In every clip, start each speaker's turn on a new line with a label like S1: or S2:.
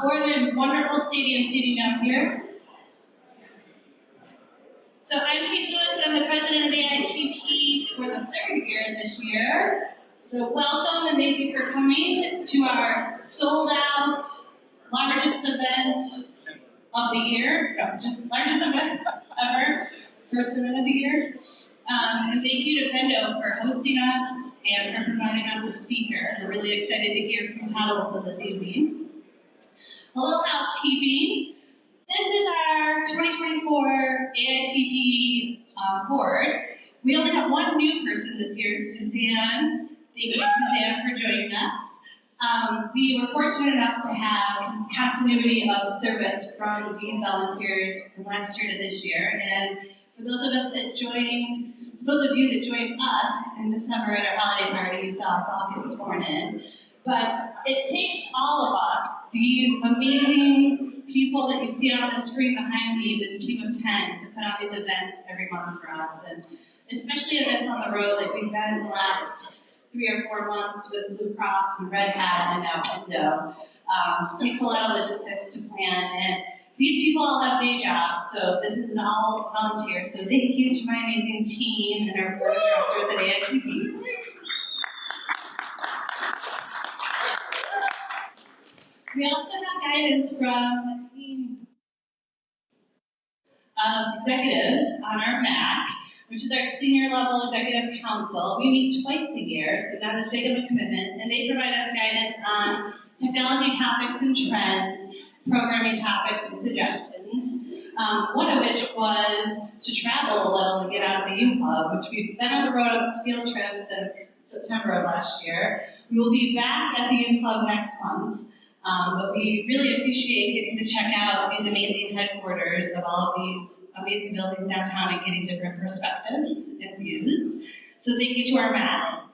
S1: Or there's wonderful stadium seating down here. So I'm Kate Lewis, and I'm the president of the AITP for the third year this year. So welcome and thank you for coming to our sold out, largest event of the year. No, just largest event ever, first event of the year. And thank you to Pendo for hosting us and for providing us a speaker. We're really excited to hear from Todd Olson this evening. A little housekeeping. This is our 2024 AITP board. We only have one new person this year, Suzanne. Thank you, Suzanne, for joining us. We were fortunate enough to have continuity of service from these volunteers from last year to this year. And for those of us that joined, those of you that joined us in December at our holiday party, you saw us all get sworn in. But it takes all of us, these amazing people that you see on the screen behind me, this team of 10, to put on these events every month for us. And especially events on the road like we've done in the last 3 or 4 months with Blue Cross and Red Hat and now Pendo. It takes a lot of logistics to plan. And these people all have day jobs, so this is all volunteer. So thank you to my amazing team and our board of directors at AITP. We also have guidance from a team of executives on our MAC, which is our senior level executive council. We meet twice a year, so not as big of a commitment, and they provide us guidance on technology topics and trends, programming topics and suggestions, one of which was to travel a little and get out of the U Club, which we've been on the road on this field trip since September of last year. We will be back at the U Club next month. But we really appreciate getting to check out these amazing headquarters of all of these amazing buildings downtown and getting different perspectives and views. So thank you to our MAC.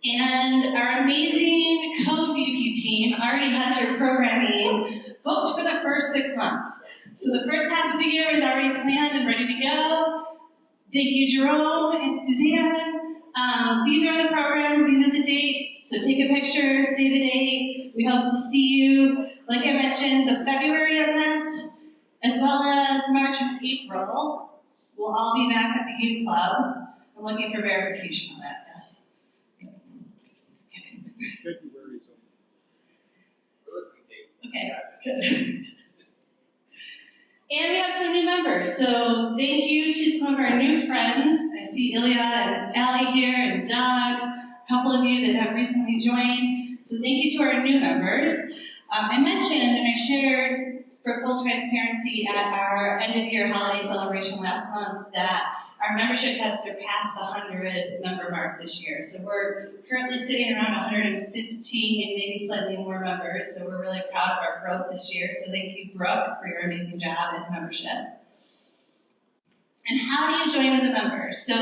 S1: And our amazing co-VP team already has your programming booked for the first 6 months. So the first half of the year is already planned and ready to go. Thank you, Jerome and Suzanne. These are the programs, these are the dates, so take a picture, save the date. We hope to see you, like I mentioned, the February event, as well as March and April. We'll all be back at the U Club. I'm looking for verification on that, yes. Okay.
S2: February is over.
S1: Okay, good. And we have some new members, so thank you to some of our new friends. I see Ilya and Allie here and Doug, a couple of you that have recently joined. So thank you to our new members. I mentioned and I shared for full transparency at our end of year holiday celebration last month that our membership has surpassed the 100 member mark this year. So we're currently sitting around 115, maybe slightly more members. So we're really proud of our growth this year. So thank you, Brooke, for your amazing job as membership. And how do you join as a member? So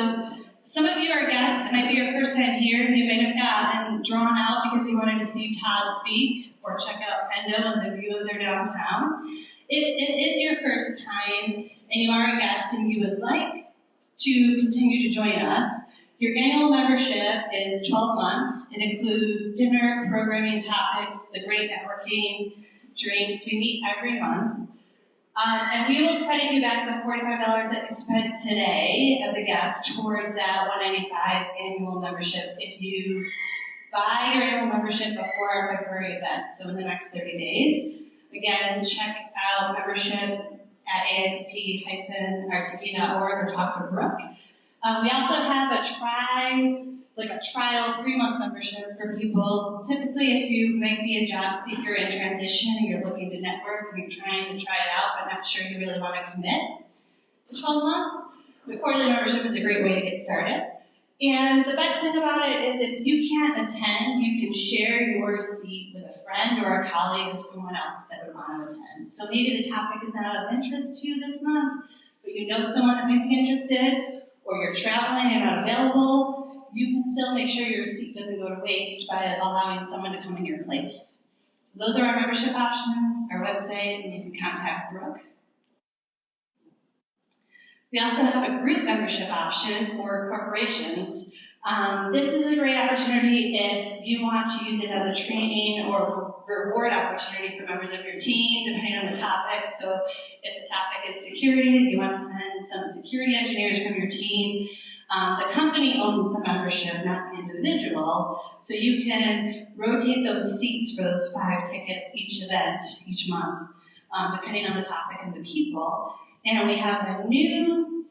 S1: some of you are guests. It might be your first time here. You may have gotten drawn out because you wanted to see Todd speak or check out Pendo and the view of their downtown. It is your first time and you are a guest and you would like to continue to join us. Your annual membership is 12 months. It includes dinner, programming topics, the great networking, drinks. We meet every month. And we will credit you back the $45 that you spent today as a guest towards that $195 annual membership if you buy your annual membership before our February event, so in the next 30 days. Again, check out membership at AITP-RTP.org or talk to Brooke. We also have a trial 3-month membership for people. Typically, if you might be a job seeker in transition and you're looking to network and you're trying to try it out but not sure you really want to commit to 12 months, the quarterly membership is a great way to get started. And the best thing about it is if you can't attend, you can share your seat with a friend or a colleague or someone else that would want to attend. So maybe the topic is not of interest to you this month, but you know someone that might be interested, or you're traveling and not available, you can still make sure your seat doesn't go to waste by allowing someone to come in your place. So those are our membership options, our website, and you can contact Brooke. We also have a group membership option for corporations. This is a great opportunity if you want to use it as a training or reward opportunity for members of your team, depending on the topic. So if the topic is security, you want to send some security engineers from your team. The company owns the membership, not the individual, so you can rotate those seats for those 5 tickets each event, each month, depending on the topic and the people. And we have a new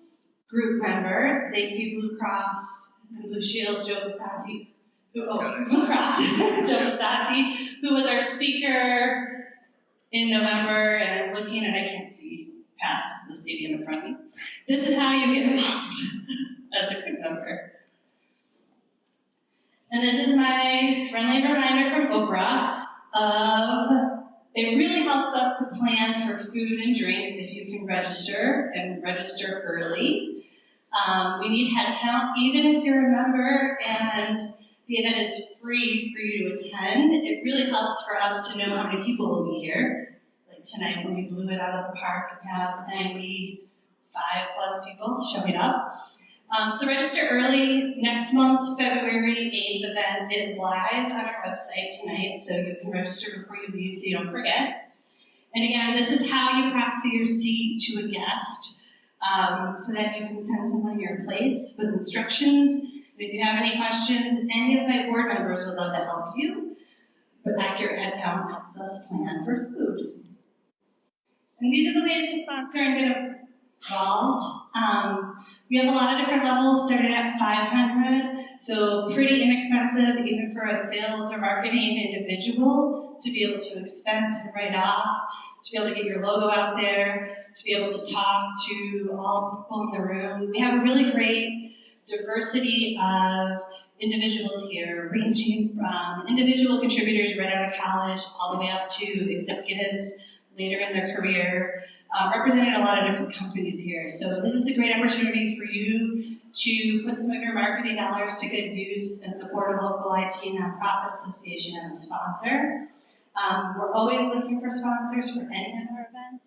S1: group member, thank you Blue Cross and Blue Shield, Joe Basati, Blue Cross, Joe Basati, who was our speaker in November, and I'm looking and I can't see past the stadium in front of me. This is how you get involved as a group member. And this is my friendly reminder from Oprah of, it really helps us to plan for food and drinks if you can register and register early. We need head count, even if you're a member and the event is free for you to attend. It really helps for us to know how many people will be here. Like tonight when we blew it out of the park, we have 95 plus people showing up. So register early. Next month's February 8th event is live on our website tonight, so you can register before you leave so you don't forget. And again, this is how you proxy your seat to a guest, so that you can send someone to your place with instructions. And if you have any questions, any of my board members would love to help you, but accurate head count helps us plan for food. And these are the ways to sponsor and get involved. We have a lot of different levels, starting at 500, so pretty inexpensive even for a sales or marketing individual to be able to expense and write off, to be able to get your logo out there, to be able to talk to all people in the room. We have a really great diversity of individuals here, ranging from individual contributors right out of college all the way up to executives later in their career. Representing a lot of different companies here. So this is a great opportunity for you to put some of your marketing dollars to good use and support a local IT nonprofit association as a sponsor. We're always looking for sponsors for any of our events,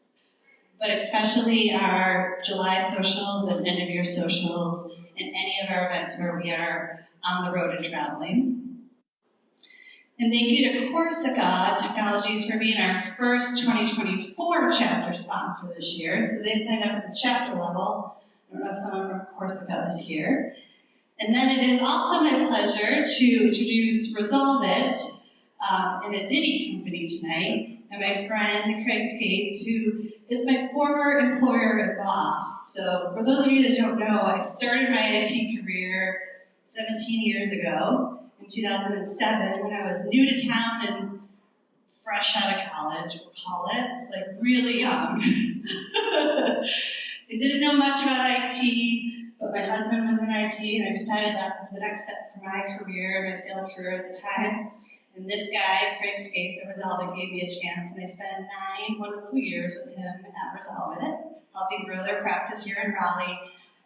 S1: but especially our July socials and end of year socials and any of our events where we are on the road and traveling. And thank you to Corsica Technologies for being our first 2024 chapter sponsor this year. So they signed up at the chapter level. I don't know if someone from Corsica is here. And then it is also my pleasure to introduce Resolve It in a Diddy company tonight, and my friend Craig Skates, who is my former employer and boss. So for those of you that don't know, I started my IT career 17 years ago. In 2007, when I was new to town and fresh out of college, we'll call it, like really young. I didn't know much about IT, but my husband was in IT, and I decided that was the next step for my career, my sales career at the time. And this guy, Craig Skates at Resolve It, gave me a chance, and I spent 9 wonderful years with him at Resolve It, helping grow their practice here in Raleigh,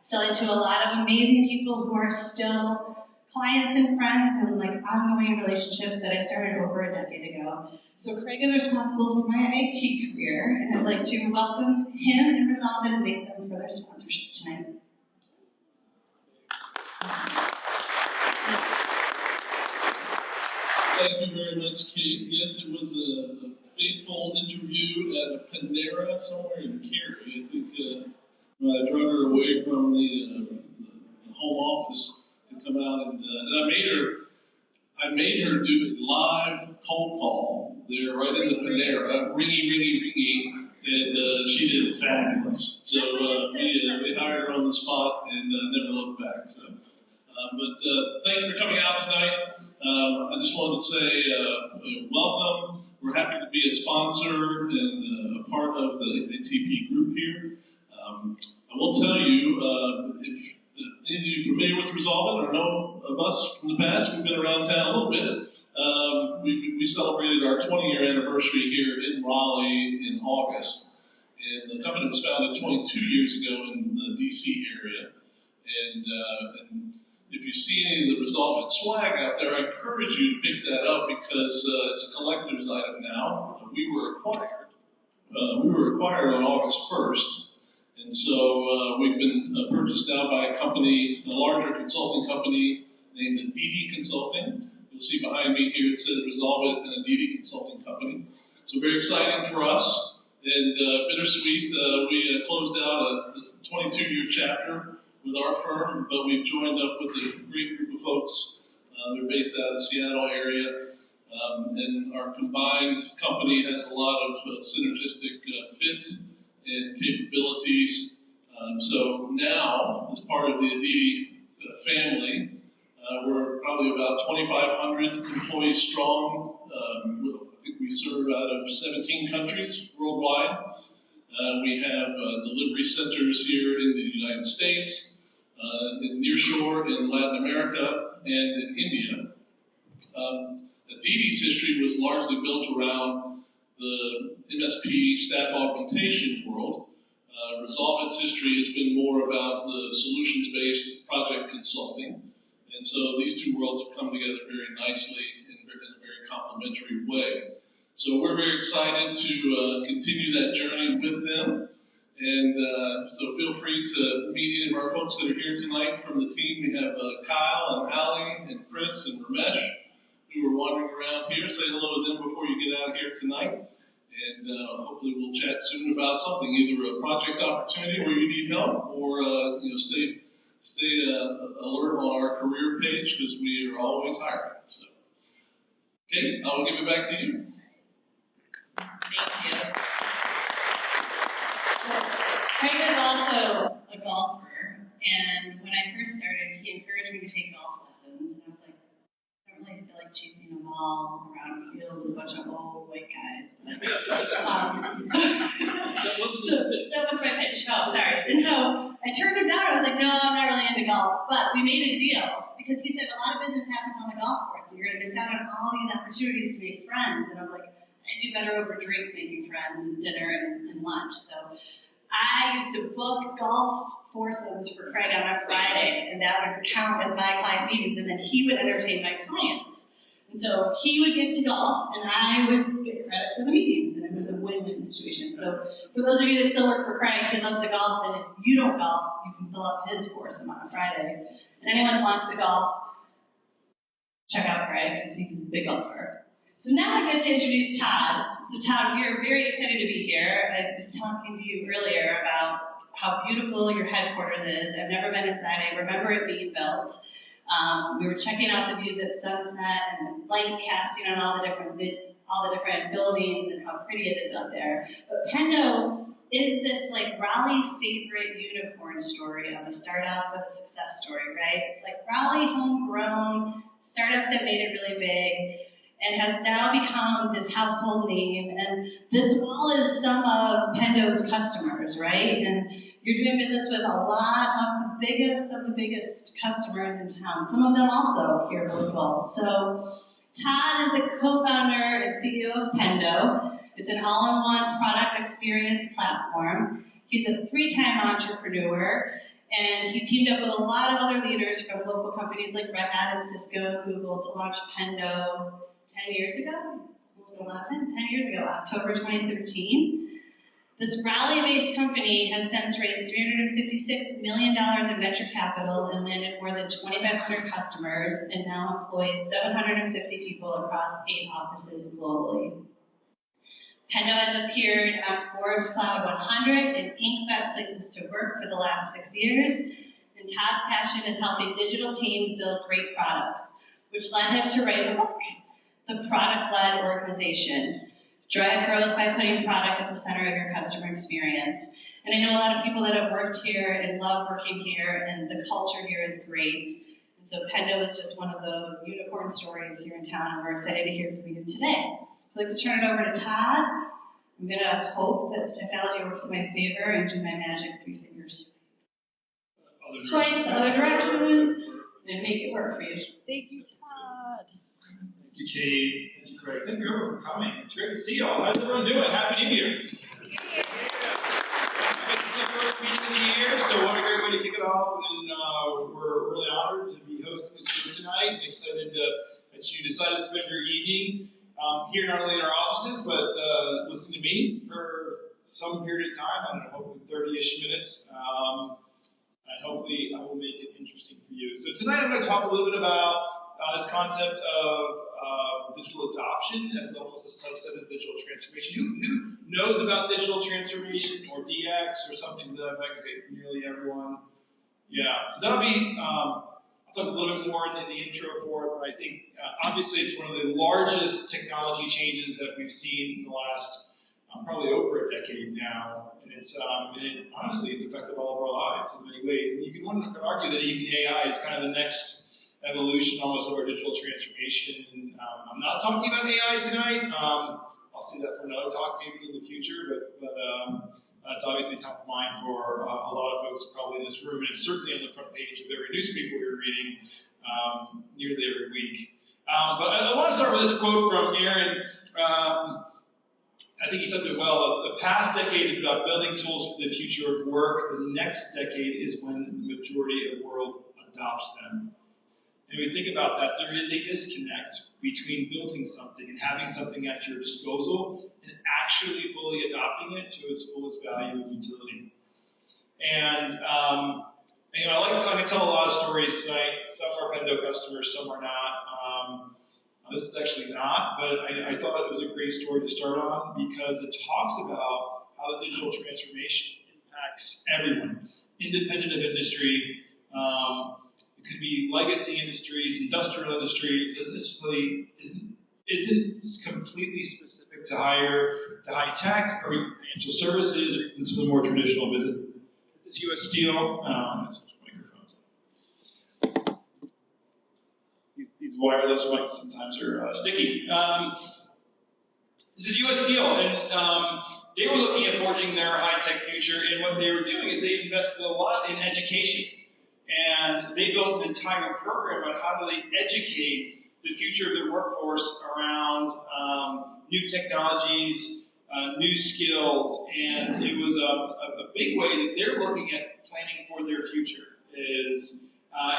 S1: selling to a lot of amazing people who are still clients and friends and like ongoing relationships that I started over a decade ago. So Craig is responsible for my IT career, and I'd like to welcome him and Resolve It and thank them for their sponsorship tonight.
S2: Thank you very much, Kate. Yes, it was a faithful interview at a Panera somewhere in Cary. I think I drug her away from the home office to come out, and I made her do a live cold call there right in the Panera, ringy, and she did fabulous. So we hired her on the spot and never looked back. So, but thank you for coming out tonight. I just wanted to say welcome. We're happy to be a sponsor and a part of the AITP group here. I will tell you, if any of you familiar with Resolve It or know of us from the past, we've been around town a little bit. We celebrated our 20-year anniversary here in Raleigh in August. And the company was founded 22 years ago in the DC area. And if you see any of the Resolve It swag out there, I encourage you to pick that up because it's a collector's item now. We were acquired. On August 1st. And so we've been purchased now by a company, a larger consulting company named ADT Consulting. You'll see behind me here it says Resolve It, an ADT Consulting company. So very exciting for us and bittersweet. We closed out a 22-year chapter with our firm, but we've joined up with a great group of folks. They're based out of the Seattle area, and our combined company has a lot of synergistic fit and capabilities. So now, as part of the ADT family, we're probably about 2,500 employees strong. I think we serve out of 17 countries worldwide. We have delivery centers here in the United States, in nearshore, in Latin America, and in India. ADT's history was largely built around the MSP staff augmentation world. Resolve It's history has been more about the solutions-based project consulting. And so these two worlds have come together very nicely in a very complementary way. So we're very excited to continue that journey with them. And so feel free to meet any of our folks that are here tonight from the team. We have Kyle and Ali and Chris and Ramesh who are wandering around here. Say hello to them before you get out of here tonight. And hopefully we'll chat soon about something, either a project opportunity where you need help, or stay alert on our career page because we are always hiring. So, okay, I'll give it back to you.
S1: Thank you. Well, Craig is also a golfer, and when I first started, he encouraged me to take golf lessons, and I was like, I don't really feel like chasing a ball around a field with a bunch of old white guys. That was my pitch. Oh, sorry. And so I turned him down. I was like, no, I'm not really into golf. But we made a deal because he said a lot of business happens on the golf course, so you're going to miss out on all these opportunities to make friends. And I was like, I do better over drinks making friends and dinner and lunch. So I used to book golf foursomes for Craig on a Friday, and that would count as my client meetings, and then he would entertain my clients. And so he would get to golf, and I would get credit for the meetings, and it was a win-win situation. So for those of you that still work for Craig, he loves to golf, and if you don't golf, you can fill up his foursome on a Friday. And anyone that wants to golf, check out Craig, because he's a big golfer. So now I get to introduce Todd. So Todd, we are very excited to be here. I was talking to you earlier about how beautiful your headquarters is. I've never been inside. I remember it being built. We were checking out the views at sunset and the light casting on all the different buildings and how pretty it is out there. But Pendo is this like Raleigh favorite unicorn story of a startup with a success story, right? It's like Raleigh homegrown startup that made it really big, and has now become this household name. And this wall is some of Pendo's customers, right? And you're doing business with a lot of the biggest customers in town. Some of them also here local. So Todd is the co-founder and CEO of Pendo. It's an all-in-one product experience platform. He's a 3-time entrepreneur, and he teamed up with a lot of other leaders from local companies like Red Hat and Cisco, Google to launch Pendo 10 years ago, what was it, 10 years ago, October 2013. This Raleigh-based company has since raised $356 million in venture capital and landed more than 2,500 customers, and now employs 750 people across 8 offices globally. Pendo has appeared on Forbes Cloud 100 and Inc. Best Places to Work for the last 6 years, and Todd's passion is helping digital teams build great products, which led him to write a book, The Product-Led Organization. Drive growth by putting product at the center of your customer experience. And I know a lot of people that have worked here and love working here, and the culture here is great. And so Pendo is just one of those unicorn stories here in town, and we're excited to hear from you today. So I'd like to turn it over to Todd. I'm going to hope that the technology works in my favor and do my magic 3 fingers. Swipe the other direction and make it work for you.
S3: Thank you, Todd.
S4: Thank you, Kate. Thank you, Craig. Thank you, everyone, for coming. It's great to see you all. How's everyone doing? Happy New Year. It's the first meeting of the year, so what a great way to kick it off. And we're really honored to be hosting this group tonight, and excited that you decided to spend your evening here not only in our offices, but listening to me for some period of time. I don't know, hopefully 30-ish minutes. And hopefully I will make it interesting for you So tonight I'm going to talk a little bit about this concept of digital adoption as almost a subset of digital transformation. Who knows about digital transformation or DX or something to that effect? Okay, nearly everyone. Yeah, so that'll be, I'll talk a little bit more in the intro for it, but I think obviously it's one of the largest technology changes that we've seen in the last probably over a decade now, and it's honestly it's affected all of our lives in many ways. And you can argue that even AI is kind of the next evolution almost of our digital transformation. And, I'm not talking about AI tonight. I'll save that for another talk maybe in the future, but it's obviously top of mind for a lot of folks probably in this room, and it's certainly on the front page of every newspaper we're reading nearly every week. But I want to start with this quote from Aaron. I think he said it well. The past decade is about building tools for the future of work. The next decade is when the majority of the world adopts them. And we think about that, there is a disconnect between building something and having something at your disposal and actually fully adopting it to its fullest value and utility. And I'm going to tell a lot of stories tonight. Some are Pendo customers, some are not. This is actually not, but I thought it was a great story to start on because it talks about how the digital transformation impacts everyone, independent of industry. It could be legacy industries, industrial industries. Isn't completely specific to high tech or financial services or even some of the more traditional businesses. This is U.S. Steel. These wireless mics sometimes are sticky. This is U.S. Steel, and they were looking at forging their high-tech future, and what they were doing is they invested a lot in education, and they built an entire program on how do they educate the future of their workforce around new technologies, new skills, and it was a big way that they're looking at planning for their future is.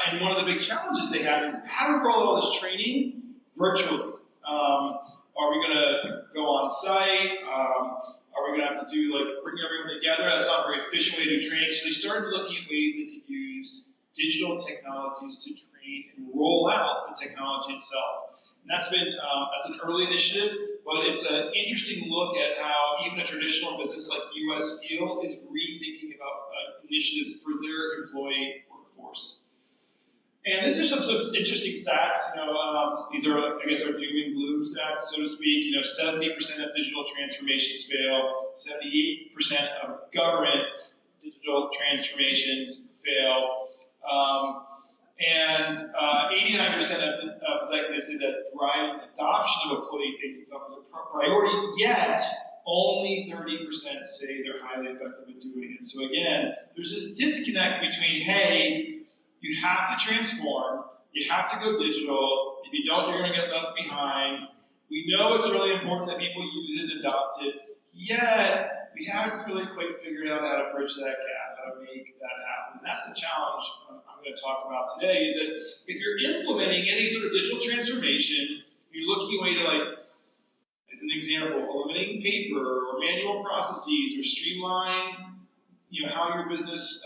S4: And one of the big challenges they had is how to roll all this training virtually. Are we going to go on site? Are we going to have to do bring everyone together? That's not a very efficient way to train. So they started looking at ways they could use digital technologies to train and roll out the technology itself. And that's an early initiative, but it's an interesting look at how even a traditional business like U.S. Steel is rethinking about initiatives for their employee workforce. And these are some interesting stats. These are, I guess, our doom and gloom stats, so to speak. 70% of digital transformations fail. 78% of government digital transformations fail. And 89% of executives say that driving adoption of employee-facing software is a priority, yet only 30% say they're highly effective at doing it. So again, there's this disconnect between, hey, you have to transform, you have to go digital. If you don't, you're going to get left behind. We know it's really important that people use it and adopt it, yet we haven't really quite figured out how to bridge that gap, how to make that happen. And that's the challenge I'm going to talk about today, is that if you're implementing any sort of digital transformation, you're looking at a way to, as an example, eliminating paper or manual processes or streamline, how your business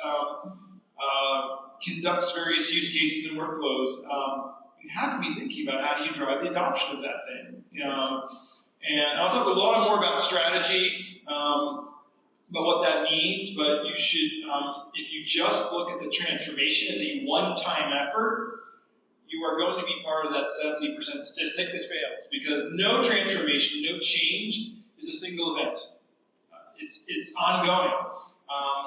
S4: conducts various use cases and workflows, you have to be thinking about how do you drive the adoption of that thing. And I'll talk a lot more about strategy, about what that means, but you should, if you just look at the transformation as a one-time effort, you are going to be part of that 70% statistic that fails, because no transformation, no change is a single event. It's ongoing.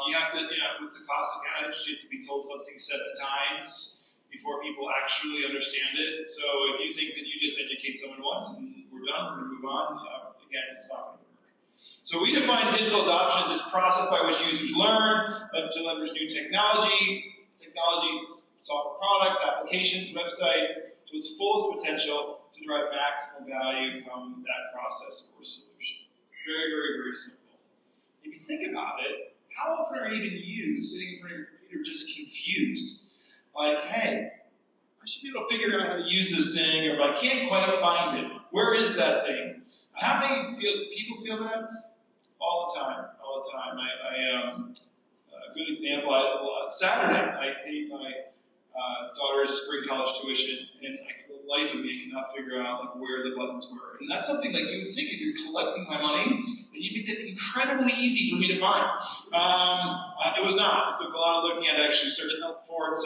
S4: You have to, it's a classic adage, you have to be told something 7 times before people actually understand it. So if you think that you just educate someone once and we're done, we're going to move on, again, it's not going to work. So we define digital adoption as this process by which users learn, delivers new technology, software products, applications, websites, to its fullest potential to drive maximal value from that process or solution. Very, very, very simple. If you think about it, how often are you even sitting in front of your computer just confused? Hey, I should be able to figure out how to use this thing, or I can't quite find it. Where is that thing? How many people feel that? All the time. A good example, Saturday, I paid my daughter daughter's spring college tuition, and for the life of me, I cannot figure out like where the buttons were. And that's something like you would think if you're collecting my money, that you'd make that incredibly easy for me to find. It was not. It took a lot of looking at actually searching up for it.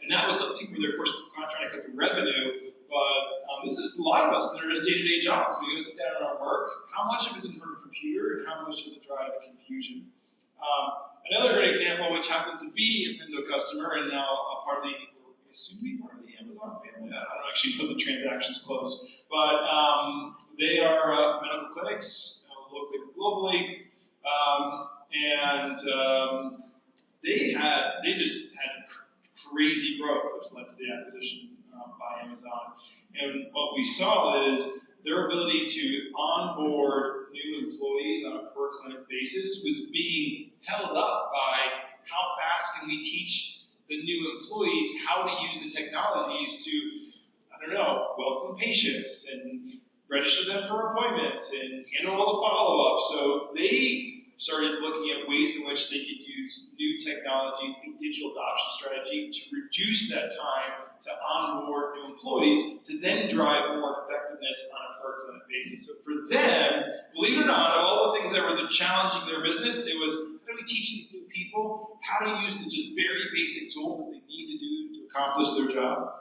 S4: And that was something where they're, of course, trying to cut the revenue. But this is a lot of us that are just day-to-day jobs. We go sit down in our work. How much of it is in front of a computer, and how much does it drive confusion? Another great example, which happens to be a Pendo customer and now a part of the, soon to be part of the Amazon family. I don't actually know the transactions closed, but they are medical clinics, locally and globally, and they just had crazy growth, which led to the acquisition by Amazon. And what we saw is their ability to onboard new employees on a per clinic basis was being held up by how fast can we teach the new employees how to use the technologies to, welcome patients and register them for appointments and handle all the follow-up. So they started looking at ways in which they could use new technologies, a digital adoption strategy to reduce that time to onboard new employees to then drive more effectiveness on a per clinic basis. So for them, believe it or not, of all the things that were challenging their business, it was how do we teach these new people how to use the just very basic tools that they need to do to accomplish their job.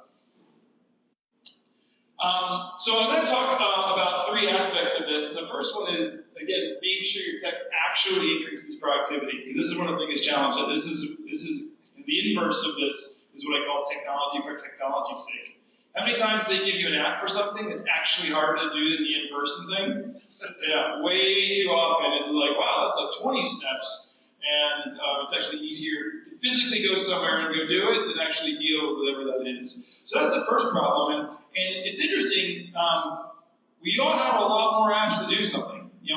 S4: So I'm going to talk about three aspects of this. The first one is, again, being sure your tech actually increases productivity, because this is one of the biggest challenges. This is the inverse of this is what I call technology for technology's sake. How many times they give you an app for something that's actually harder to do than the in-person thing? Yeah, way too often. It's like, wow, that's like 20 steps, and it's actually easier to physically go somewhere and go do it than actually deal with whatever that is. So that's the first problem, and it's interesting. We all have a lot more apps to do something. The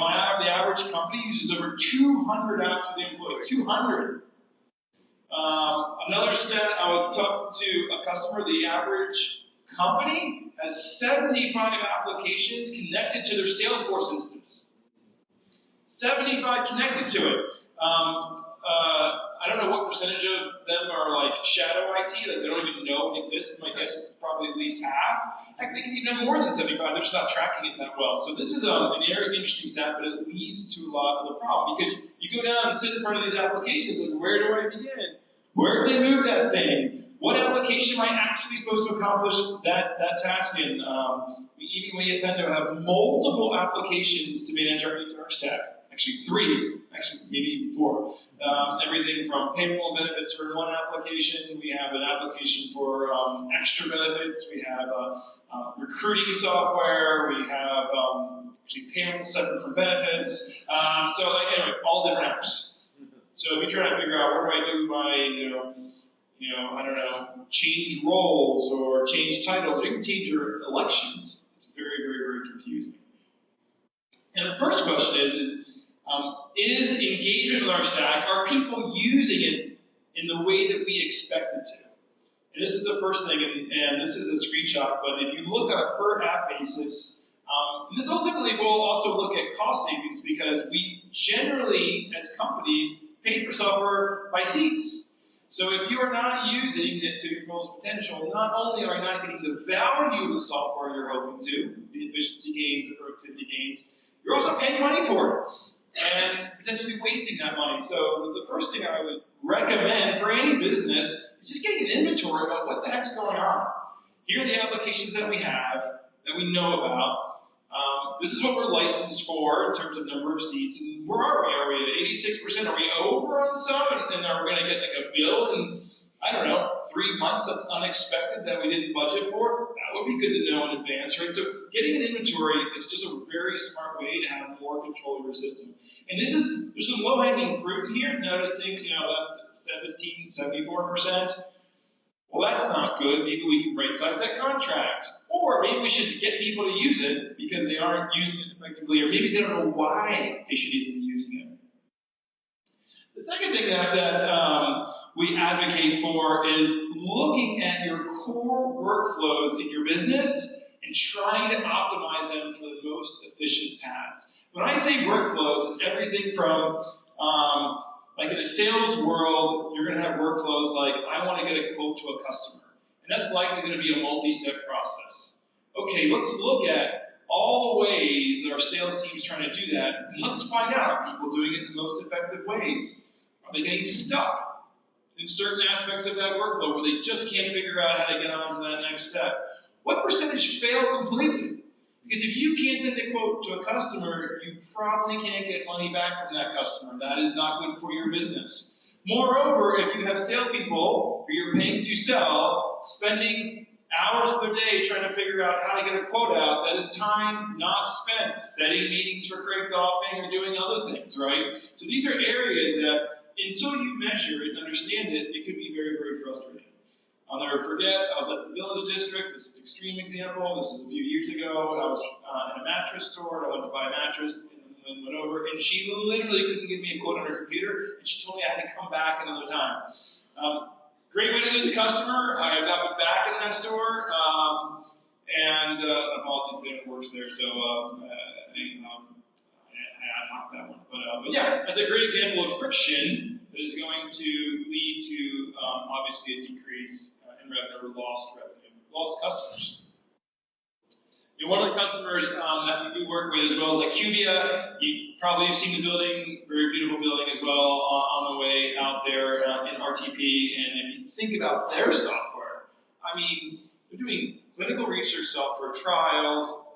S4: average company uses over 200 apps for the employees. 200. Another stat, I was talking to a customer, the average company has 75 applications connected to their Salesforce instance. 75 connected to it. I don't know what percentage of them are like shadow IT, like they don't even know it exists. My guess is probably at least half. Heck, they can even have more than 75, they're just not tracking it that well. So this is an very interesting stat, but it leads to a lot of the problem, because you go down and sit in front of these applications, like where do I begin? Where do they move that thing? What application am I actually supposed to accomplish that task in? Even we at Pendo have multiple applications to manage our HR stack. Actually 3, maybe even 4. Everything from payroll and benefits for one application. We have an application for extra benefits. We have recruiting software. We have actually payroll separate from benefits. Anyway, all different apps. So if you're trying to figure out where do I do my, change roles or change titles, you can change your elections. It's very, very, very confusing. And the first question is engagement with our stack, are people using it in the way that we expect it to? And this is the first thing, and this is a screenshot, but if you look on a per app basis, this ultimately will also look at cost savings, because we generally, as companies, pay for software by seats. So if you are not using it to your fullest potential, not only are you not getting the value of the software you're hoping to, the efficiency gains, the productivity gains, you're also paying money for it and potentially wasting that money. So the first thing I would recommend for any business is just getting an inventory about what the heck's going on. Here are the applications that we have, that we know about. This is what we're licensed for in terms of number of seats. And where are we? Are we at 86%? Are we over on some? And are we going to get like a bill in, 3 months that's unexpected that we didn't budget for? That would be good to know in advance, right? So getting an inventory is just a very smart way to have more control of your system. And there's some low-hanging fruit in here. Noticing, that's 74%. Well, that's not good. Maybe we can right-size that contract. Or maybe we should get people to use it because they aren't using it effectively, or maybe they don't know why they should even be using it. The second thing that we advocate for is looking at your core workflows in your business and trying to optimize them for the most efficient paths. When I say workflows, it's everything from Like in a sales world, you're going to have workflows like, I want to get a quote to a customer. And that's likely going to be a multi-step process. Okay, let's look at all the ways that our sales team is trying to do that, and let's find out, are people doing it in the most effective ways? Are they getting stuck in certain aspects of that workflow where they just can't figure out how to get on to that next step? What percentage fail completely? Because if you can't send a quote to a customer, you probably can't get money back from that customer. That is not good for your business. Moreover, if you have salespeople who you're paying to sell, spending hours of their day trying to figure out how to get a quote out, that is time not spent setting meetings for crate golfing or doing other things, right? So these are areas that until you measure it and understand it, it could be very, very frustrating. I'll never forget, I was at the Village District. This is an extreme example. This is a few years ago. I was in a mattress store, and I went to buy a mattress, and went over, and she literally couldn't give me a quote on her computer, and she told me I had to come back another time. Great way to lose a customer. I got me back in that store, and apologies if anyone works there, so I hopped that one. But yeah, that's a great example of friction that is going to lead to obviously a decrease in revenue or lost customers. You know, one of the customers that we work with as well is like Cubia. You probably have seen the building, very beautiful building as well on the way out there in RTP. And if you think about their software, I mean, they're doing clinical research software trials.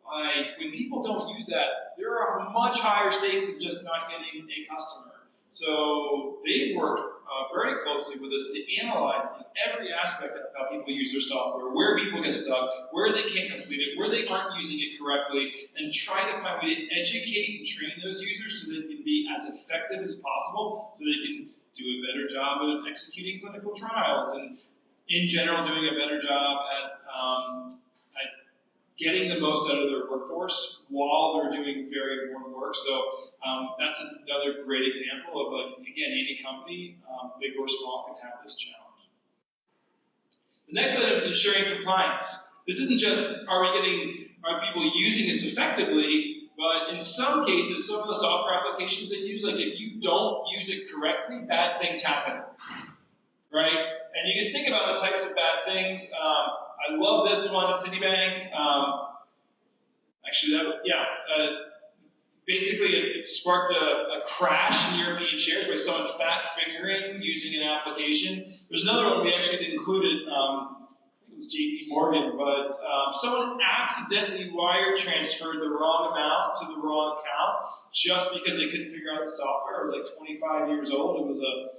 S4: Like when people don't use that, there are much higher stakes of just not getting a customer. So they've worked very closely with us to analyze in every aspect of how people use their software, where people get stuck, where they can't complete it, where they aren't using it correctly, and try to find a way to educate and train those users so they can be as effective as possible, so they can do a better job at executing clinical trials, and in general doing a better job at getting the most out of their workforce while they're doing very important work. So that's another great example of, like, again, any company, big or small, can have this challenge. The next item is ensuring compliance. This isn't just are people using this effectively, but in some cases, some of the software applications they use, like if you don't use it correctly, bad things happen, right? And you can think about the types of bad things. I love this one, Citibank. Basically it sparked a crash in European shares by someone fat fingering using an application. There's another one we actually included, I think it was JP Morgan, but someone accidentally wire transferred the wrong amount to the wrong account just because they couldn't figure out the software. It was like 25 years old. It was a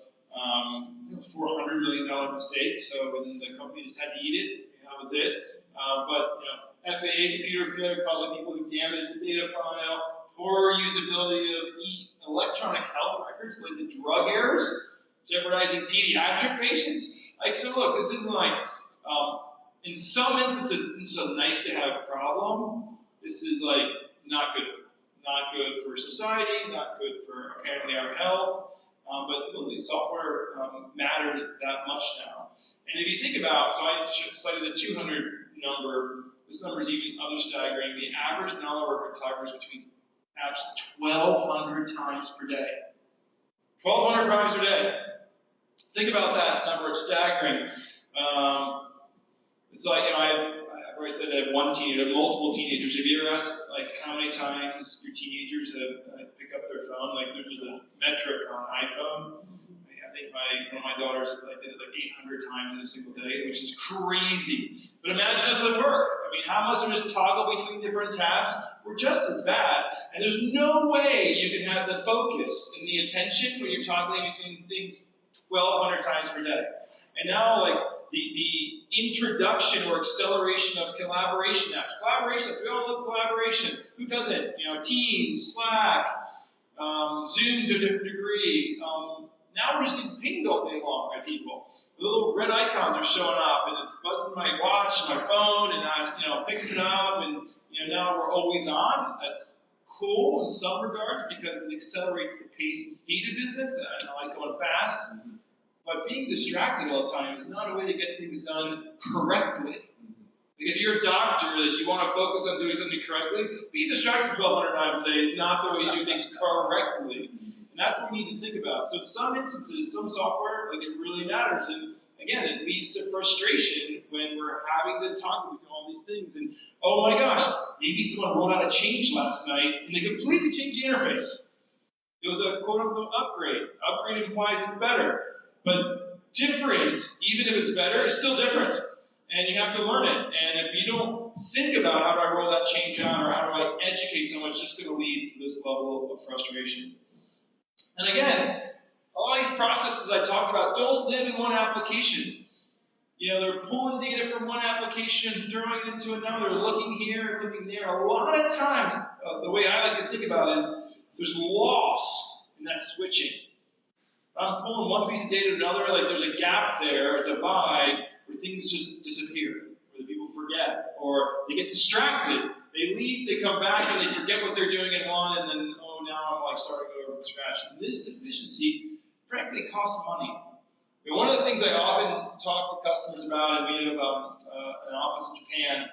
S4: $400 million mistake, so the company just had to eat it. That was it. But FAA computer failure causing people who damaged the data file, poor usability of electronic health records led to drug errors, jeopardizing pediatric patients. Like, so look, this isn't like, in some instances, this is a nice to have problem. This is like not good. Not good for society, not good for apparently our health. But really, software matters that much now. And if you think about, so I cited the 200 number, this number is even other staggering. The average knowledge worker collaborates between apps 1,200 times per day. 1,200 times per day. Think about that number, it's staggering. It's like, I've already said I have one teenager, multiple teenagers. Have you ever asked, like, how many times your teenagers have picked up their phone? Like, there's a metric on iPhone. I think one of my daughters did it like 800 times in a single day, which is crazy. But imagine this would work. I mean, how much of just toggle between different tabs? We're just as bad. And there's no way you can have the focus and the attention when you're toggling between things 1,200 times per day. And now, like, the introduction or acceleration of collaboration apps. Collaboration apps, we all love collaboration. Who doesn't? Teams, Slack, Zoom to a different degree. Now we're just getting pinged all day long by people. The little red icons are showing up, and it's buzzing my watch and my phone, and I'm picking it up, and now we're always on. That's cool in some regards because it accelerates the pace and speed of business, and I like going fast. But being distracted all the time is not a way to get things done correctly. Like if you're a doctor that you want to focus on doing something correctly, being distracted 1,200 times a day is not the way you do things correctly. And And that's what we need to think about. So in some instances, some software, like it really matters. And again, it leads to frustration when we're having to talk with all these things. And oh my gosh, maybe someone rolled out a change last night and they completely changed the interface. It was a quote unquote upgrade. Upgrade implies it's better. But different, even if it's better, it's still different. And you have to learn it. And if you don't think about how do I roll that change out or how do I educate someone, it's just going to lead to this level of frustration. And again, all these processes I talked about don't live in one application. You know, they're pulling data from one application and throwing it into another, looking here, looking there. A lot of times, the way I like to think about it is there's loss in that switching. I'm pulling one piece of data to another, like there's a gap there, a divide, where things just disappear, where the people forget, or they get distracted. They leave, they come back, and they forget what they're doing in one, and then, oh, now I'm like starting over from scratch. And this efficiency, frankly, costs money. And one of the things I often talk to customers about, and we have an office in Japan,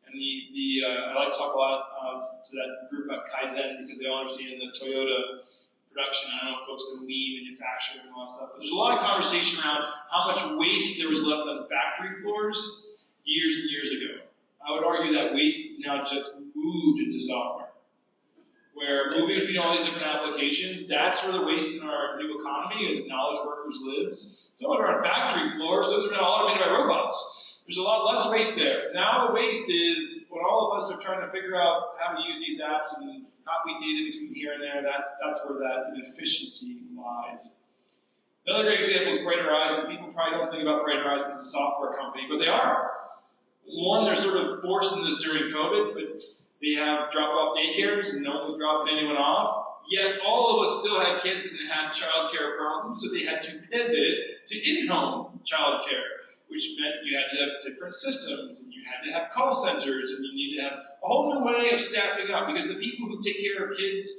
S4: and I like to talk a lot to that group about Kaizen because they all understand the Toyota production. I don't know if folks know lean manufacturing and all that stuff, but there's a lot of conversation around how much waste there was left on factory floors years and years ago. I would argue that waste now just moved into software. Where moving between all these different applications, that's where the waste in our new economy as knowledge workers lives. Some of our factory floors, those are now automated by robots. There's a lot less waste there. Now the waste is when all of us are trying to figure out how to use these apps and copy data between here and there, that's where that inefficiency lies. Another great example is Brighter Eyes, and people probably don't think about Brighter Eyes as a software company, but they are. One, they're sort of forcing this during COVID, but they have drop-off daycares, and no one was dropping anyone off. Yet all of us still had kids that had childcare problems, so they had to pivot to in-home childcare, which meant you had to have different systems, and you had to have call centers, and you need to have a whole new way of staffing up, because the people who take care of kids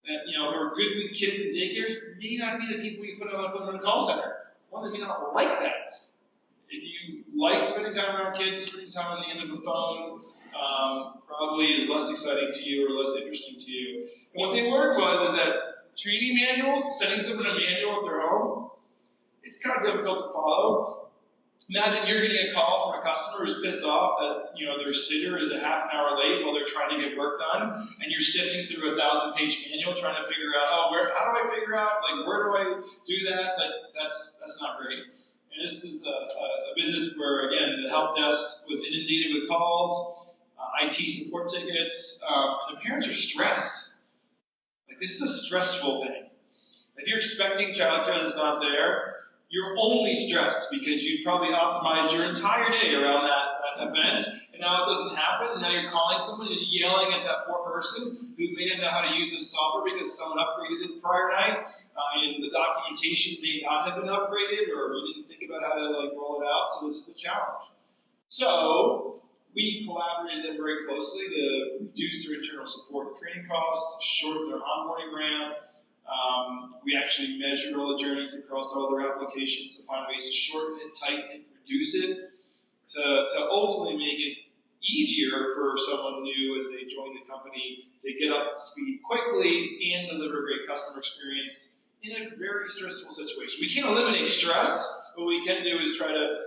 S4: that, who are good with kids in daycares may not be the people you put on the phone in a call center. One, they may not like that. If you like spending time around kids, spending time on the end of the phone probably is less exciting to you or less interesting to you. And what they learned is that training manuals, sending someone a manual at their home, it's kind of difficult to follow. Imagine you're getting a call from a customer who's pissed off that their sitter is a half an hour late while they're trying to get work done, and you're sifting through a 1,000-page manual trying to figure out, how do I figure out, where do I do that? That's not great. And this is a business where, again, the help desk was inundated with calls, IT support tickets, and the parents are stressed. This is a stressful thing. If you're expecting childcare that's not there, you're only stressed because you probably optimized your entire day around that event, and now it doesn't happen, and now you're calling someone who's yelling at that poor person who may not know how to use this software because someone upgraded it the prior night, and the documentation may not have been upgraded, or you didn't think about how to roll it out, so this is the challenge. So we collaborated them very closely to reduce their internal support and training costs, shorten their onboarding ramp. We actually measured all the journeys across all their applications to find ways to shorten it, tighten it, reduce it, to ultimately make it easier for someone new as they join the company to get up to speed quickly and deliver a great customer experience in a very stressful situation. We can't eliminate stress. What we can do is try to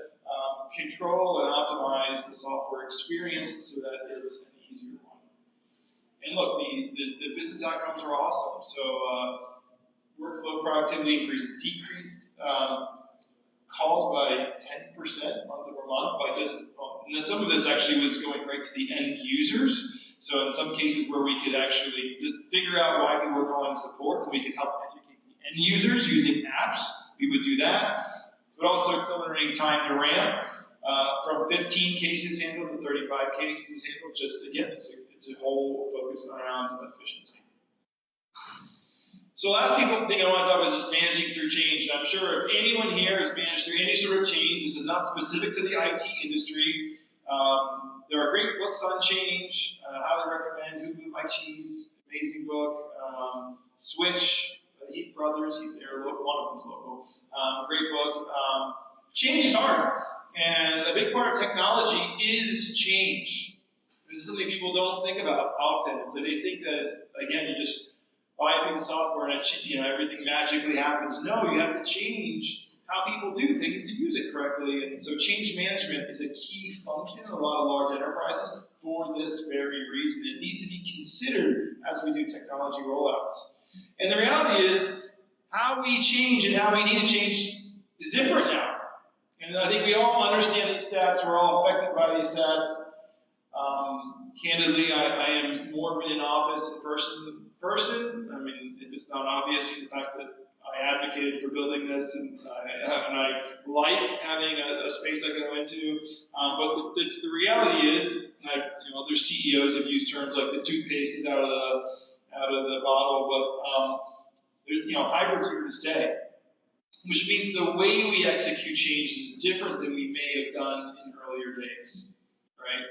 S4: control and optimize the software experience so that it's an easier one. And look, the business outcomes are awesome. So workflow productivity increases, decreased calls by 10% month over month by just, and some of this actually was going right to the end users. So in some cases where we could actually figure out why people were calling support, and we could help educate the end users using apps, we would do that. But also accelerating time to ramp from 15 cases handled to 35 cases handled, just again, to whole focus around efficiency. So last thing I thought was just managing through change. And I'm sure if anyone here has managed through any sort of change, this is not specific to the IT industry. There are great books on change. I highly recommend Who Moved My Cheese, amazing book. Switch, the Heath Brothers, they're local, one of them's local. Great book. Change is hard. And a big part of technology is change. This is something people don't think about often. So they think that it's, again, you just buy a piece of software and everything magically happens. No, you have to change how people do things to use it correctly. And so change management is a key function in a lot of large enterprises for this very reason. It needs to be considered as we do technology rollouts. And the reality is, how we change and how we need to change is different now. And I think we all understand these stats. We're all affected by these stats. Candidly, I am more in office in person. I mean, if it's not obvious, the fact that I advocated for building this, and I like having a space I can go into. But the reality is, and other CEOs have used terms like the toothpaste is out of the bottle, but hybrid's here to stay, which means the way we execute change is different than we may have done in earlier days, right?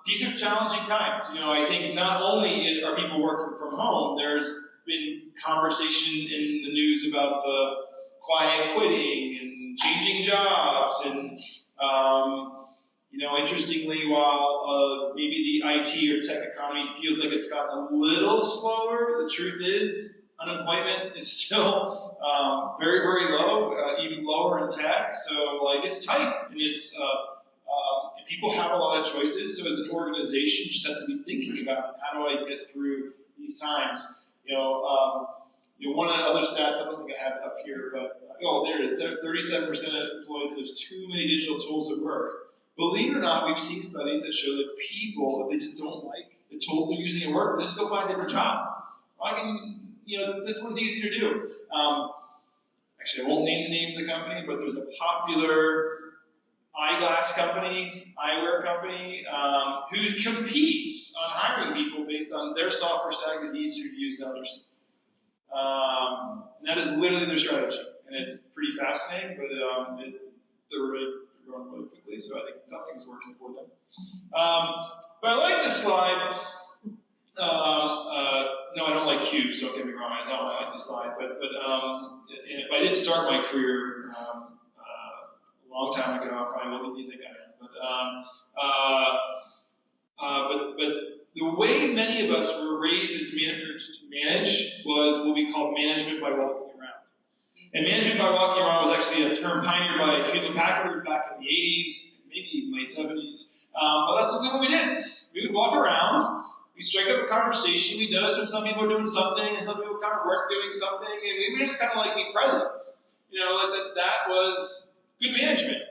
S4: These are challenging times. I think not only are people working from home, there's been conversation in the news about the quiet quitting and changing jobs. And, interestingly, while maybe the IT or tech economy feels like it's gotten a little slower, the truth is unemployment is still very, very low, even lower in tech. So, it's tight, and it's people have a lot of choices. So, as an organization, you just have to be thinking about how do I get through these times. One of the other stats, I don't think I have it up here, but there it is. 37% of employees, there's too many digital tools at work. Believe it or not, we've seen studies that show that people, if they just don't like the tools they're using at work, they just go find a different job. This one's easy to do. Actually, I won't name the name of the company, but there's a popular eyeglass company, eyewear company, who competes on hiring people based on their software stack is easier to use than others. And that is literally their strategy. And it's pretty fascinating, but they're growing really quickly, so I think nothing's working for them. But I like this slide. No, I don't like cubes, don't get me wrong. I don't like this slide, but I did start my career a long time ago. I probably wasn't you think I am, but the way many of us were raised as managers to manage was what we call management by walking around. And management by walking around was actually a term pioneered by Hewlett-Packard back in the 80s, maybe even late 70s. But that's what we did. We would walk around. We strike up a conversation. We notice when some people are doing something and some people kind of weren't doing something, and we would just kind of be present. That was good management.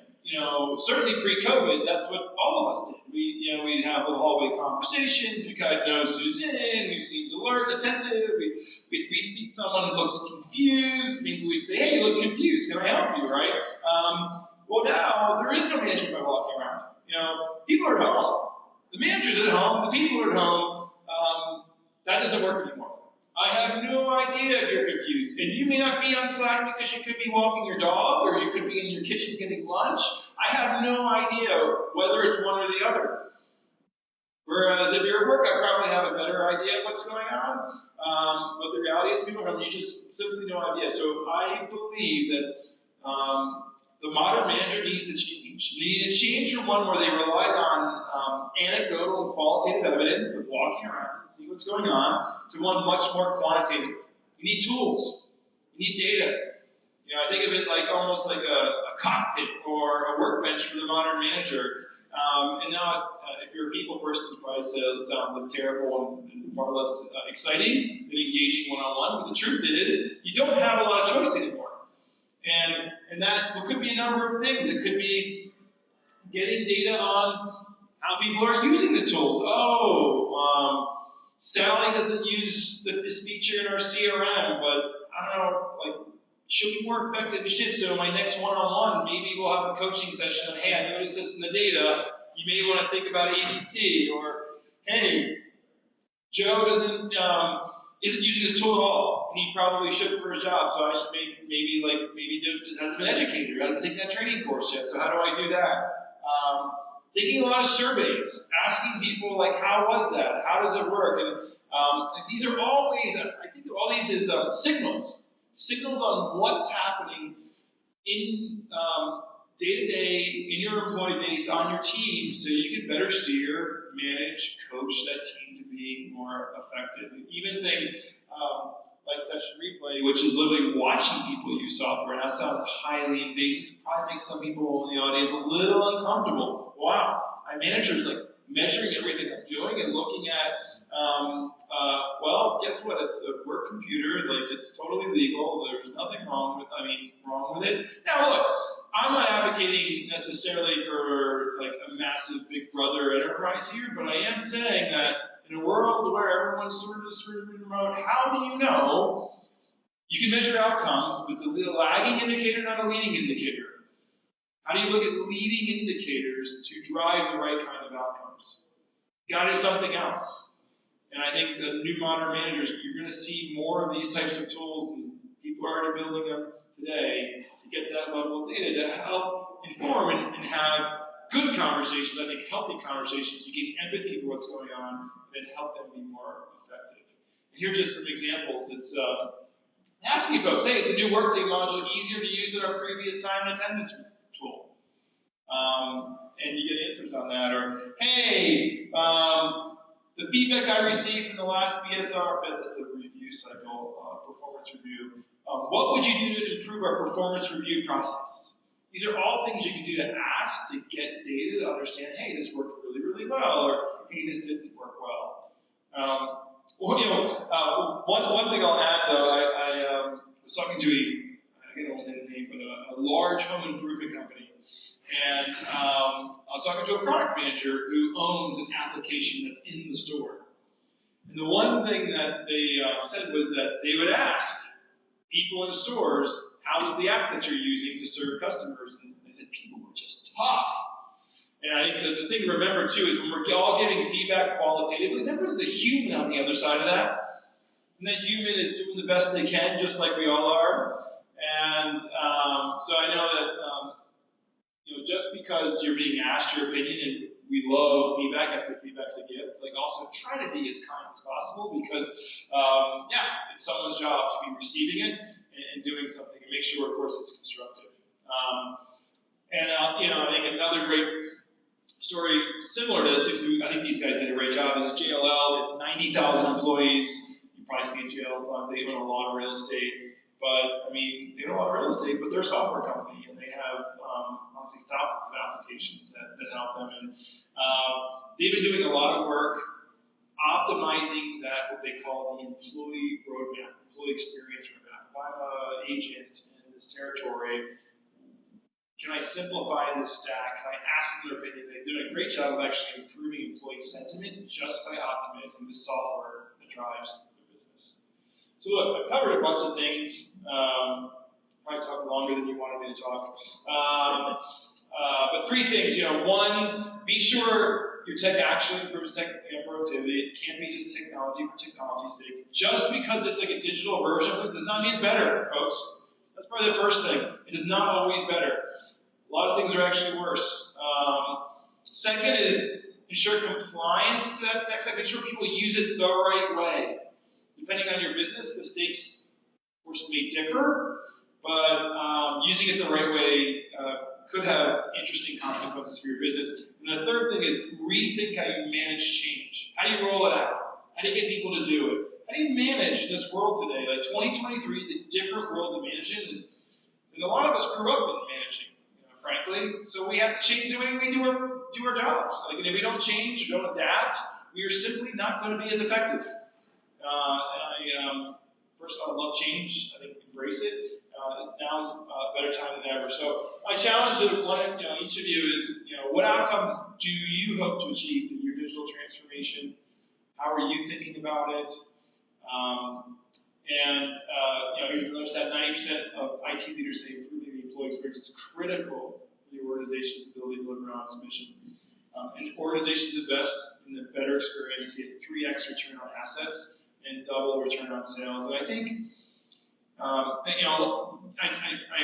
S4: Certainly pre-COVID, that's what all of us did. We'd have little hallway conversations. We kind of notice who's in. We seem alert, attentive. We see someone who looks confused. Maybe we'd say, "Hey, you look confused. Can I help you?" Right? Well, now there is no management by walking around. People are at home. The manager's at home. The people are at home. That doesn't work anymore. I have no idea if you're confused. And you may not be on Slack because you could be walking your dog or you could be in your kitchen getting lunch. I have no idea whether it's one or the other. Whereas if you're at work, I probably have a better idea of what's going on. But the reality is people have you just simply no idea. So I believe that the modern manager needs to change. They need to change from one where they relied on anecdotal and qualitative evidence of walking around and seeing what's going on to one much more quantitative. You need tools. You need data. I think of it almost like a cockpit or a workbench for the modern manager. And now, if you're a people person, you probably say it sounds terrible and far less exciting than engaging one-on-one. But the truth is, you don't have a lot of choice anymore. And that could be a number of things. It could be getting data on how people are using the tools. Sally doesn't use this feature in our CRM, but I don't know, she'll be more effective in shit. So my next one-on-one, maybe we'll have a coaching session on, hey, I noticed this in the data. You may want to think about ABC, or hey, Joe isn't using this tool at all, and he probably should for his job. So I should maybe hasn't been educated or hasn't taken that training course yet. So how do I do that? Taking a lot of surveys, asking people how was that? How does it work? And these are all ways. I think all these is signals on what's happening in day-to-day in your employee base on your team, so you can better steer, manage, coach that team to being more effective. Even things like session replay, which is literally watching people use software. Now, that sounds highly invasive. Probably makes some people in the audience a little uncomfortable. Wow, my manager's like measuring everything I'm doing and looking at, well, guess what? It's a work computer. Like, it's totally legal. There's nothing wrong with it. Now, look, I'm not advocating necessarily for like a massive Big Brother enterprise here, but I am saying that in a world where everyone's sort of remote, how do you know you can measure outcomes, but it's a lagging indicator, not a leading indicator? How do you look at leading indicators to drive the right kind of outcomes? You got to do something else. And I think the new modern managers, you're going to see more of these types of tools, and people are already building them today to get that level of data to help inform and have good conversations. I think healthy conversations. You gain empathy for what's going on, and then help them be more effective. And here are just some examples. It's asking folks, hey, is the new Workday module easier to use than our previous time and attendance tool? And you get answers on that. Or, hey, the feedback I received from the last BSR, that's a review cycle, performance review. What would you do to improve our performance review process? These are all things you can do to ask to get data to understand, hey, this worked really, really well, or hey, this didn't work well. Well, one thing I'll add, though, I was talking to I don't know the name, but a large home improvement company. And I was talking to a product manager who owns an application that's in the store. And the one thing that they said was that they would ask people in stores, how is the app that you're using to serve customers? And they said people were just tough. And I think the thing to remember, too, is when we're all giving feedback qualitatively, remember there's the human on the other side of that. And that human is doing the best they can, just like we all are. And so I know that just because you're being asked your opinion, and we love feedback, I say feedback's a gift, like also try to be as kind as possible because, it's someone's job to be receiving it and doing something and make sure, of course, it's constructive. I think another great story similar to this, I think these guys did a great job, is JLL, 90,000 employees. You probably see jail slums, they own a lot of real estate. But, they own a lot of real estate, but they're a software company, and they have, honestly, thousands of applications that help them. And they've been doing a lot of work optimizing that, what they call the employee roadmap, employee experience roadmap. If I'm an agent in this territory, can I simplify this stack? Can I ask their opinion? They've done a great job of actually improving employee sentiment just by optimizing the software that drives their business. So look, I've covered a bunch of things. Probably talk longer than you wanted me to talk. But three things. One, be sure your tech actually improves productivity. It can't be just technology for technology's sake. Just because it's like a digital version of it does not mean it's better, folks. That's probably the first thing. It is not always better. A lot of things are actually worse. Second is ensure compliance to that tech stack. Make sure people use it the right way. Depending on your business, the stakes, of course, may differ, but using it the right way could have interesting consequences for your business. And the third thing is rethink how you manage change. How do you roll it out? How do you get people to do it? How do you manage this world today? Like 2023 is a different world to manage in, and a lot of us grew up in managing, frankly. So we have to change the way we do our jobs. Like, and if we don't change, we don't adapt, we are simply not going to be as effective. First of all, I love change. I think embrace it. Now is a better time than ever. So my challenge to each of you is, what outcomes do you hope to achieve through your digital transformation? How are you thinking about it? You've noticed that 90% of IT leaders say improving the employee experience is critical for the organization's ability to deliver on its mission. And organizations invest in the better experience to get 3x return on assets and double return on sales. And I think, I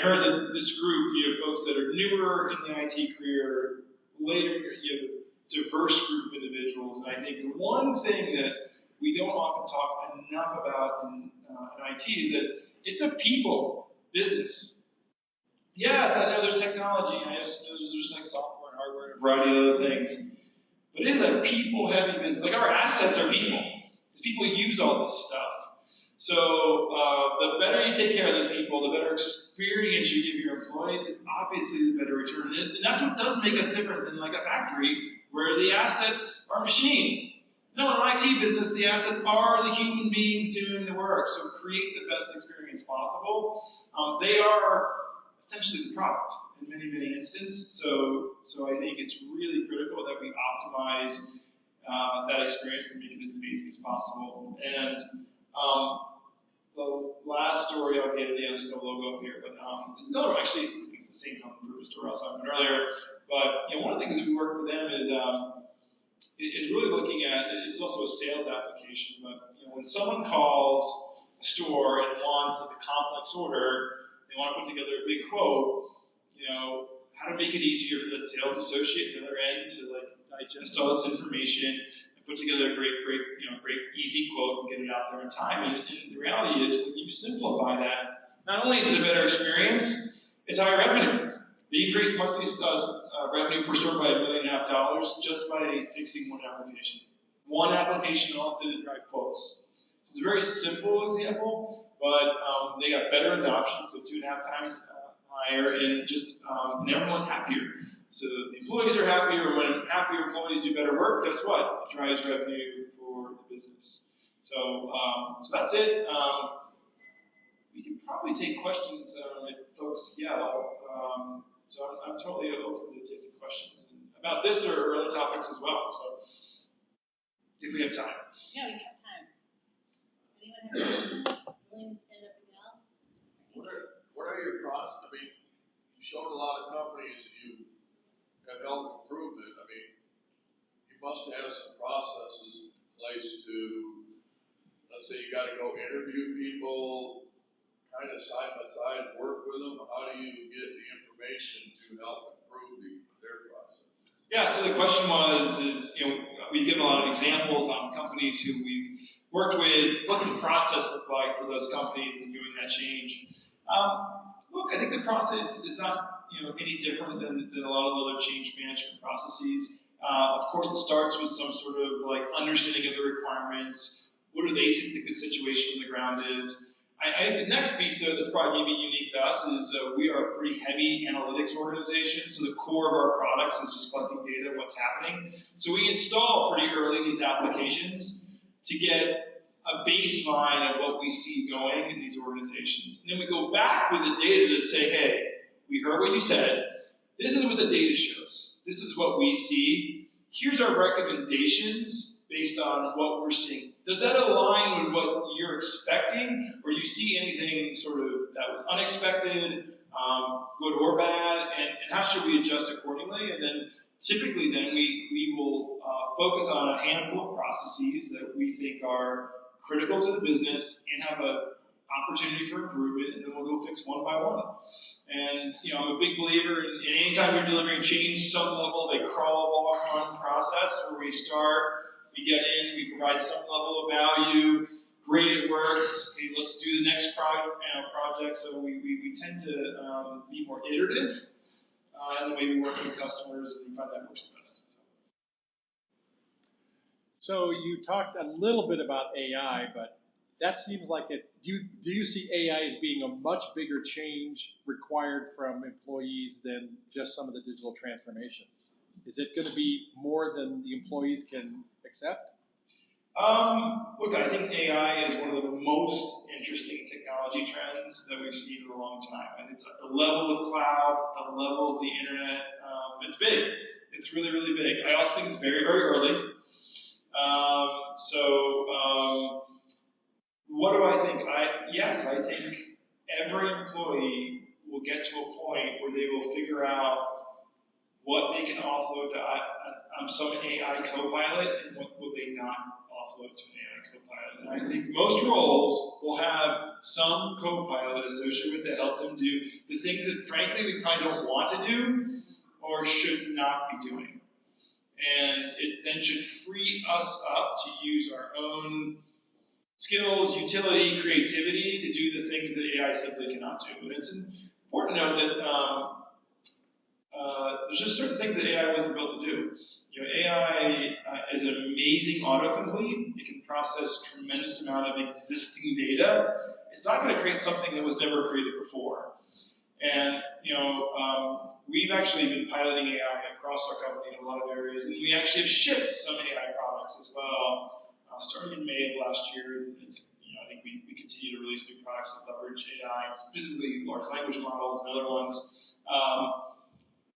S4: heard that this group, you have folks that are newer in the IT career, later, you have a diverse group of individuals. And I think the one thing that we don't often talk enough about in IT is that it's a people business. Yes, I know there's technology, I know there's like software and hardware and a variety of other things. but it is a people-heavy business. Like our assets are people, because people use all this stuff. So the better you take care of those people, the better experience you give your employees, obviously the better return. And that's what does make us different than like a factory where the assets are machines. No, in an IT business, the assets are the human beings doing the work. So create the best experience possible. They are essentially the product in many, many instances. So I think it's really critical that we optimize that experience to make it as amazing as possible. And the last story I'll get at the end, there's no logo up here, but there's another one, actually, it's the same home improvement store I was talking about earlier. But one of the things that we work with them is really looking at, it's also a sales application, but when someone calls a store and wants like a complex order, they want to put together a big quote, how to make it easier for the sales associate on the other end to like digest all this information and put together a great easy quote and get it out there in time. And the reality is, when you simplify that, not only is it a better experience, it's higher revenue. The increased monthly revenue per store by $1.5 million just by fixing one application. One application all did is drive quotes. So it's a very simple example, but they got better adoption, so 2.5 times higher, and just and everyone's happier. So the employees are happier, and when happier employees do better work, guess what? It drives revenue for the business. So that's it. We can probably take questions if folks yell. So I'm totally open to taking questions about this or other topics as well. So if we have time.
S3: Yeah, we have time. Anyone have questions? Willing to stand up and yell?
S5: What are your process? I mean, you've shown a lot of companies that you have helped improve it. I mean, you must have some processes in place to, let's say you got to go interview people, kind of side by side, work with them. How do you get the information to help improve their process?
S4: Yeah, so the question we've given a lot of examples on companies who we've worked with. What's the process look like for those companies in doing that change? Look, I think the process is not any different than a lot of other change management processes. Of course, it starts with some sort of like understanding of the requirements. What do they think the situation on the ground is? I think the next piece, though, that's probably maybe unique to us is we are a pretty heavy analytics organization. So the core of our products is just collecting data, what's happening. So we install pretty early these applications to get a baseline of what we see going in these organizations. And then we go back with the data to say, hey, we heard what you said. This is what the data shows. This is what we see. Here's our recommendations based on what we're seeing. Does that align with what you're expecting, or do you see anything sort of that was unexpected, good or bad, and how should we adjust accordingly? And then typically then we will focus on a handful of processes that we think are critical to the business and have an opportunity for improvement, and then we'll go fix one by one. And I'm a big believer in anytime you're delivering change, some level of a crawl, walk, run process where we start, we get in, we provide some level of value, great, it works, okay, let's do the next project. So we tend to be more iterative in the way we work with customers, and we find that works the best.
S6: So you talked a little bit about AI, but that seems like it. Do you see AI as being a much bigger change required from employees than just some of the digital transformations? Is it going to be more than the employees can accept?
S4: Look, I think AI is one of the most interesting technology trends that we've seen in a long time. And it's at the level of cloud, at the level of the internet. It's big. It's really, really big. I also think it's very, very early. What do I think? Yes, I think every employee will get to a point where they will figure out what they can offload to some AI co-pilot and what will they not offload to an AI co-pilot. And I think most roles will have some co-pilot associated with it to help them do the things that frankly we probably don't want to do or should not be doing. And it then should free us up to use our own skills, utility, creativity to do the things that AI simply cannot do. And it's important to note that there's just certain things that AI wasn't built to do. AI is an amazing autocomplete. It can process tremendous amount of existing data. It's not going to create something that was never created before. And, we've actually been piloting AI across our company in a lot of areas, and we actually have shipped some AI products as well, starting in May of last year. It's, I think we continue to release new products that leverage AI, specifically large language models and other ones.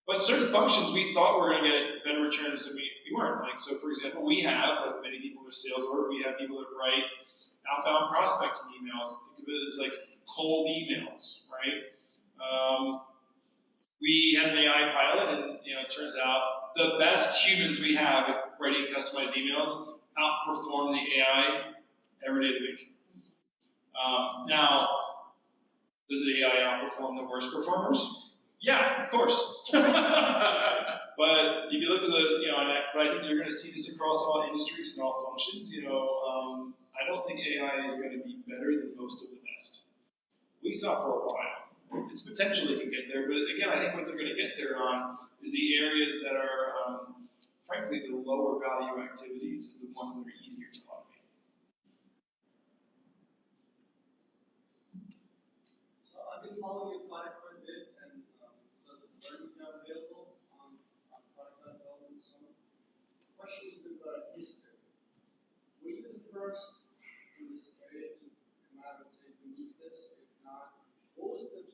S4: But certain functions we thought were going to get better returns than we weren't. Like, so for example, we have, like many people with sales org, we have people that write outbound prospecting emails. Think of it as like cold emails, right? We had an AI pilot, and it turns out the best humans we have at writing customized emails outperform the AI every day of the week. Now, does the AI outperform the worst performers? Yeah, of course. But if you look at but I think you're going to see this across all industries and all functions. I don't think AI is going to be better than most of the best. At least not for a while. Its potential can get there, but again, I think what they're going to get there on is the areas that are, frankly, the lower value activities, is the ones that are easier to automate.
S7: So I've been following your product quite a bit, and the learning you have available on product development. So questions a bit about history. Were you the first in this area to come out and say we need this? If not, what was the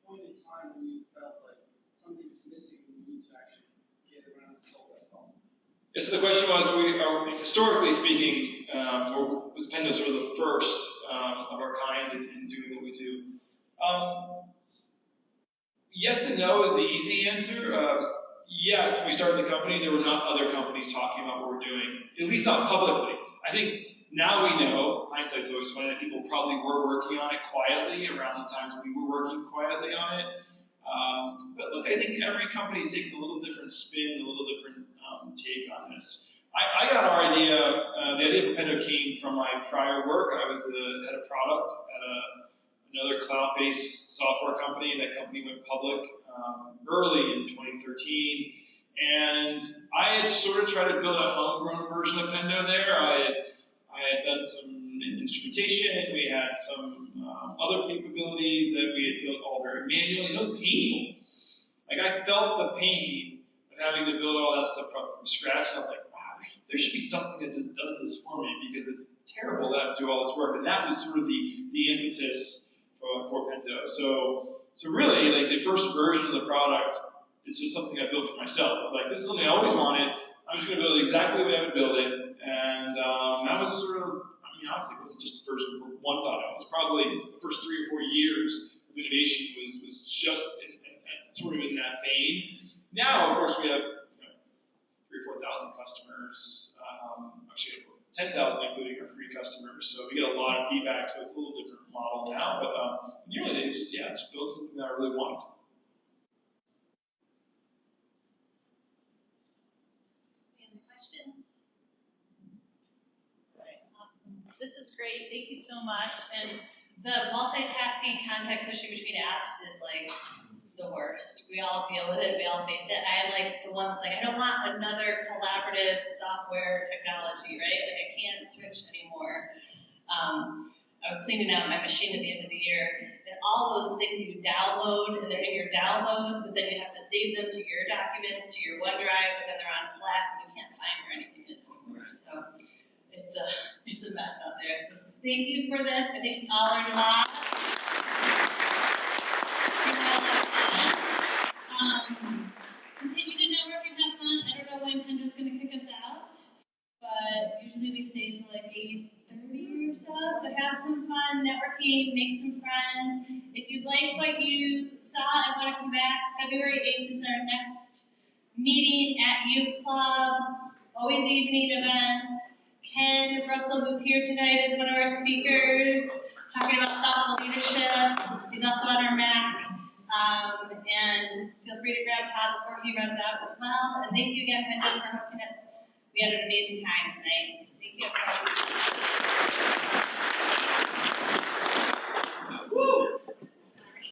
S7: point in time when you felt like something's missing and you need to actually get around and solve that problem?
S4: Yeah, so the question was, historically speaking, was Pendo sort of the first of our kind in doing what we do? Yes and no is the easy answer. Yes, we started the company. There were not other companies talking about what we're doing, at least not publicly. I think now we know, hindsight's always funny, that people probably were working on it quietly around the times we were working quietly on it. But look, I think every company is taking a little different spin, a little different take on this. I got our idea, the idea of Pendo came from my prior work. I was the head of product at another cloud-based software company, and that company went public early in 2013. And I had sort of tried to build a homegrown version of Pendo there. I had done some instrumentation. We had some other capabilities that we had built all very manually. And it was painful. Like, I felt the pain of having to build all that stuff from scratch. And I was like, wow, there should be something that just does this for me, because it's terrible to have to do all this work. And that was sort of the impetus for Pendo. So really, like, the first version of the product is just something I built for myself. It's like, this is something I always wanted. I'm just going to build it exactly the way I would build it. And that was sort of, honestly, it wasn't just the first 1.0. It was probably the first 3 or 4 years of innovation was just sort of in that vein. Now, of course, we have 3,000 or 4,000 customers. Actually, 10,000 including our free customers. So we get a lot of feedback. So it's a little different model now. But in the early days, just build something that I really wanted.
S3: Questions? Right, awesome. This was great. Thank you so much. And the multitasking context switching between apps is like the worst. We all deal with it. We all face it. I am like the one that's like, I don't want another collaborative software technology, right? Like, I can't switch anymore. I was cleaning out my machine at the end of the year, and all those things you download, and they're in your downloads, but then you have to save them to your documents, to your OneDrive, but then they're on Slack, and you can't find where anything is anymore. So it's a mess out there. So thank you for this. I think we all learned a lot. Continue to network and have fun. I don't know when Pendo's going to kick us out, but usually we stay until like 8:30 or so. So have some fun networking, make some friends. If you like what you saw and want to come back, February 8th is our next meeting at U Club. Always evening events. Ken Russell, who's here tonight, is one of our speakers, talking about thoughtful leadership. He's also on our MAC. And feel free to grab Todd before he runs out as well. And thank you again, Pendo, for hosting us. We had an amazing time tonight. Thank you, everyone.